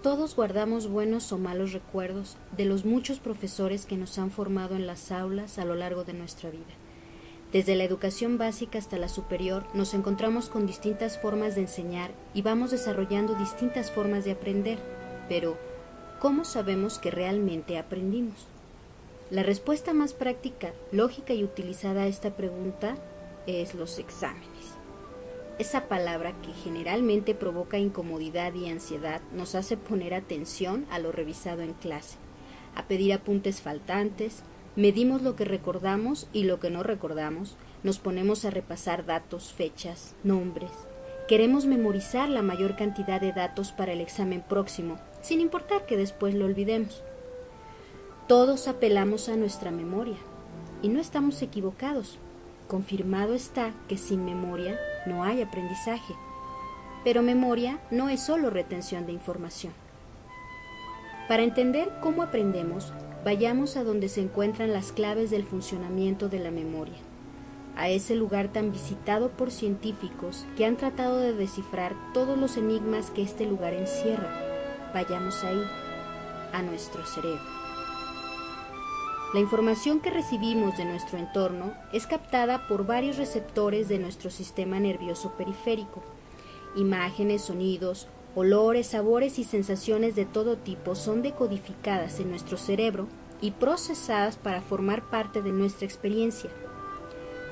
Todos guardamos buenos o malos recuerdos de los muchos profesores que nos han formado en las aulas a lo largo de nuestra vida. Desde la educación básica hasta la superior nos encontramos con distintas formas de enseñar y vamos desarrollando distintas formas de aprender. Pero, ¿cómo sabemos que realmente aprendimos? La respuesta más práctica, lógica y utilizada a esta pregunta es los exámenes. Esa palabra que generalmente provoca incomodidad y ansiedad nos hace poner atención a lo revisado en clase, a pedir apuntes faltantes, medimos lo que recordamos y lo que no recordamos, nos ponemos a repasar datos, fechas, nombres. Queremos memorizar la mayor cantidad de datos para el examen próximo, sin importar que después lo olvidemos. Todos apelamos a nuestra memoria, y no estamos equivocados. Confirmado está que sin memoria no hay aprendizaje. Pero memoria no es solo retención de información. Para entender cómo aprendemos, vayamos a donde se encuentran las claves del funcionamiento de la memoria, a ese lugar tan visitado por científicos que han tratado de descifrar todos los enigmas que este lugar encierra. Vayamos ahí, a nuestro cerebro. La información que recibimos de nuestro entorno es captada por varios receptores de nuestro sistema nervioso periférico. Imágenes, sonidos, olores, sabores y sensaciones de todo tipo son decodificadas en nuestro cerebro y procesadas para formar parte de nuestra experiencia.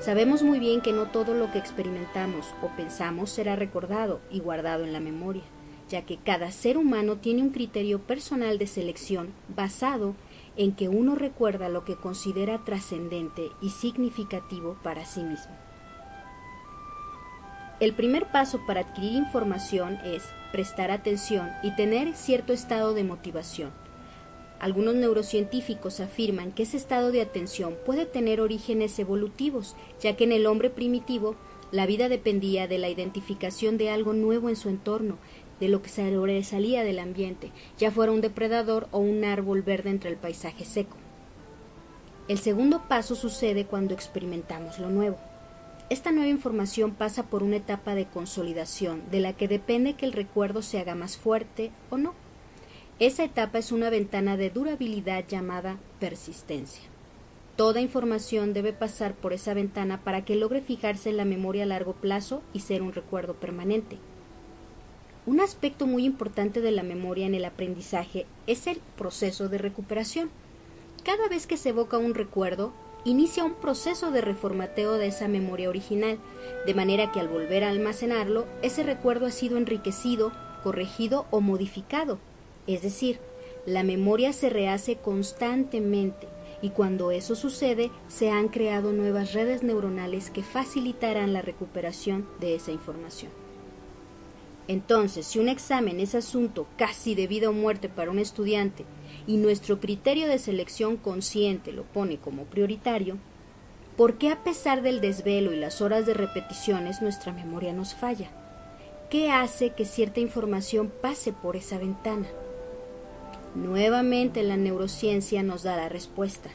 Sabemos muy bien que no todo lo que experimentamos o pensamos será recordado y guardado en la memoria, ya que cada ser humano tiene un criterio personal de selección basado en que uno recuerda lo que considera trascendente y significativo para sí mismo. El primer paso para adquirir información es prestar atención y tener cierto estado de motivación. Algunos neurocientíficos afirman que ese estado de atención puede tener orígenes evolutivos, ya que en el hombre primitivo la vida dependía de la identificación de algo nuevo en su entorno, de lo que sobresalía del ambiente, ya fuera un depredador o un árbol verde entre el paisaje seco. El segundo paso sucede cuando experimentamos lo nuevo. Esta nueva información pasa por una etapa de consolidación, de la que depende que el recuerdo se haga más fuerte o no. Esa etapa es una ventana de durabilidad llamada persistencia. Toda información debe pasar por esa ventana para que logre fijarse en la memoria a largo plazo y ser un recuerdo permanente. Un aspecto muy importante de la memoria en el aprendizaje es el proceso de recuperación. Cada vez que se evoca un recuerdo, inicia un proceso de reformateo de esa memoria original, de manera que al volver a almacenarlo, ese recuerdo ha sido enriquecido, corregido o modificado. Es decir, la memoria se rehace constantemente y cuando eso sucede, se han creado nuevas redes neuronales que facilitarán la recuperación de esa información. Entonces, si un examen es asunto casi de vida o muerte para un estudiante y nuestro criterio de selección consciente lo pone como prioritario, ¿por qué a pesar del desvelo y las horas de repeticiones nuestra memoria nos falla? ¿Qué hace que cierta información pase por esa ventana? Nuevamente la neurociencia nos da la respuesta.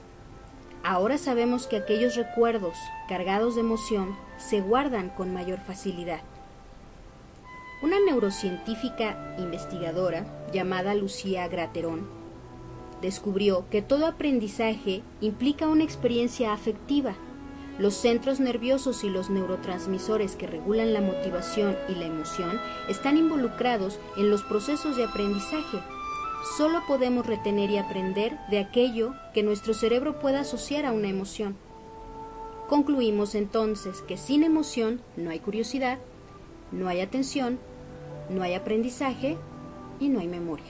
Ahora sabemos que aquellos recuerdos cargados de emoción se guardan con mayor facilidad. Una neurocientífica investigadora llamada Lucía Graterón descubrió que todo aprendizaje implica una experiencia afectiva. Los centros nerviosos y los neurotransmisores que regulan la motivación y la emoción están involucrados en los procesos de aprendizaje. Solo podemos retener y aprender de aquello que nuestro cerebro pueda asociar a una emoción. Concluimos entonces que sin emoción no hay curiosidad, no hay atención, no hay aprendizaje y no hay memoria.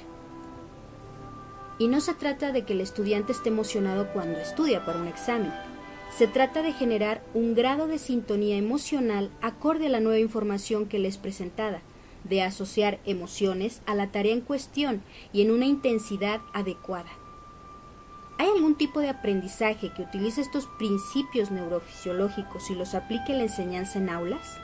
Y no se trata de que el estudiante esté emocionado cuando estudia para un examen. Se trata de generar un grado de sintonía emocional acorde a la nueva información que le es presentada, de asociar emociones a la tarea en cuestión y en una intensidad adecuada. ¿Hay algún tipo de aprendizaje que utilice estos principios neurofisiológicos y los aplique en la enseñanza en aulas?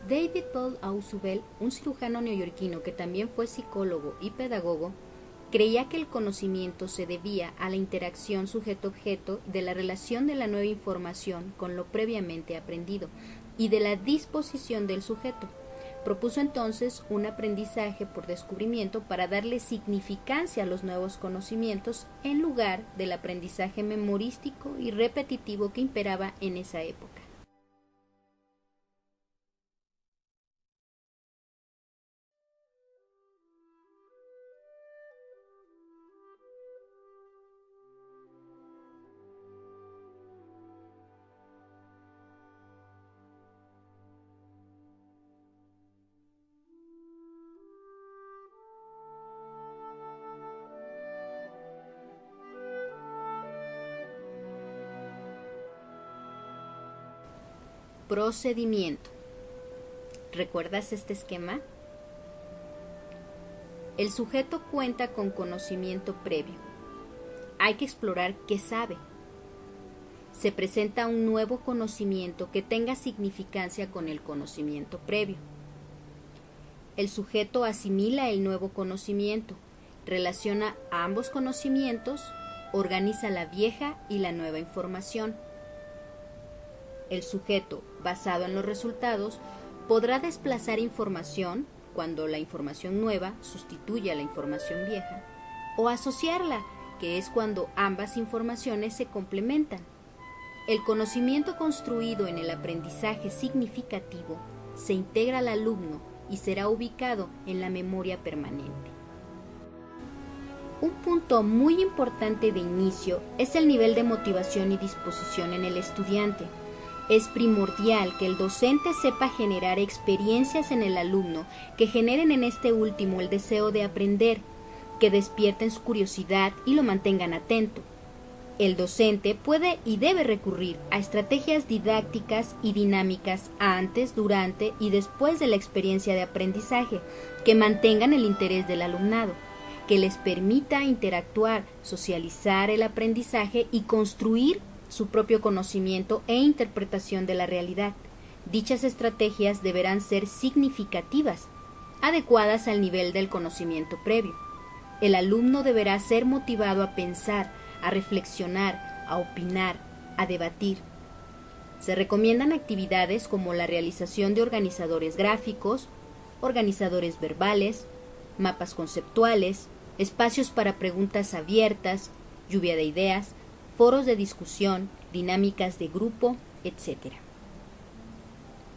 David Paul Ausubel, un cirujano neoyorquino que también fue psicólogo y pedagogo, creía que el conocimiento se debía a la interacción sujeto-objeto de la relación de la nueva información con lo previamente aprendido, y de la disposición del sujeto. Propuso entonces un aprendizaje por descubrimiento para darle significancia a los nuevos conocimientos en lugar del aprendizaje memorístico y repetitivo que imperaba en esa época. Procedimiento. ¿Recuerdas este esquema? El sujeto cuenta con conocimiento previo. Hay que explorar qué sabe. Se presenta un nuevo conocimiento que tenga significancia con el conocimiento previo. El sujeto asimila el nuevo conocimiento, relaciona ambos conocimientos, organiza la vieja y la nueva información. El sujeto, basado en los resultados, podrá desplazar información cuando la información nueva sustituye a la información vieja, o asociarla, que es cuando ambas informaciones se complementan. El conocimiento construido en el aprendizaje significativo se integra al alumno y será ubicado en la memoria permanente. Un punto muy importante de inicio es el nivel de motivación y disposición en el estudiante. Es primordial que el docente sepa generar experiencias en el alumno que generen en este último el deseo de aprender, que despierten su curiosidad y lo mantengan atento. El docente puede y debe recurrir a estrategias didácticas y dinámicas antes, durante y después de la experiencia de aprendizaje, que mantengan el interés del alumnado, que les permita interactuar, socializar el aprendizaje y construir su propio conocimiento e interpretación de la realidad. Dichas estrategias deberán ser significativas, adecuadas al nivel del conocimiento previo. El alumno deberá ser motivado a pensar, a reflexionar, a opinar, a debatir. Se recomiendan actividades como la realización de organizadores gráficos, organizadores verbales, mapas conceptuales, espacios para preguntas abiertas, lluvia de ideas, foros de discusión, dinámicas de grupo, etc.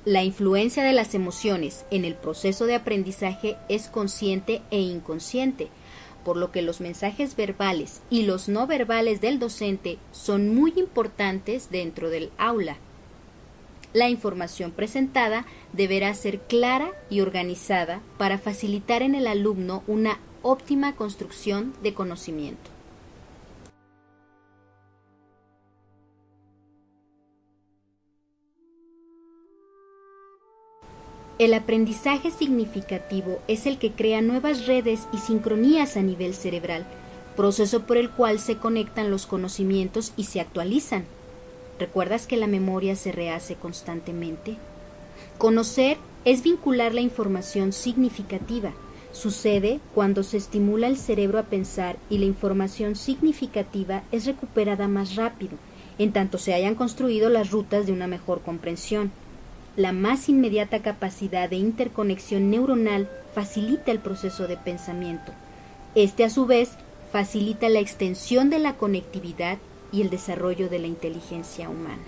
La influencia de las emociones en el proceso de aprendizaje es consciente e inconsciente, por lo que los mensajes verbales y los no verbales del docente son muy importantes dentro del aula. La información presentada deberá ser clara y organizada para facilitar en el alumno una óptima construcción de conocimiento. El aprendizaje significativo es el que crea nuevas redes y sincronías a nivel cerebral, proceso por el cual se conectan los conocimientos y se actualizan. ¿Recuerdas que la memoria se rehace constantemente? Conocer es vincular la información significativa. Sucede cuando se estimula el cerebro a pensar y la información significativa es recuperada más rápido, en tanto se hayan construido las rutas de una mejor comprensión. La más inmediata capacidad de interconexión neuronal facilita el proceso de pensamiento. Este, a su vez, facilita la extensión de la conectividad y el desarrollo de la inteligencia humana.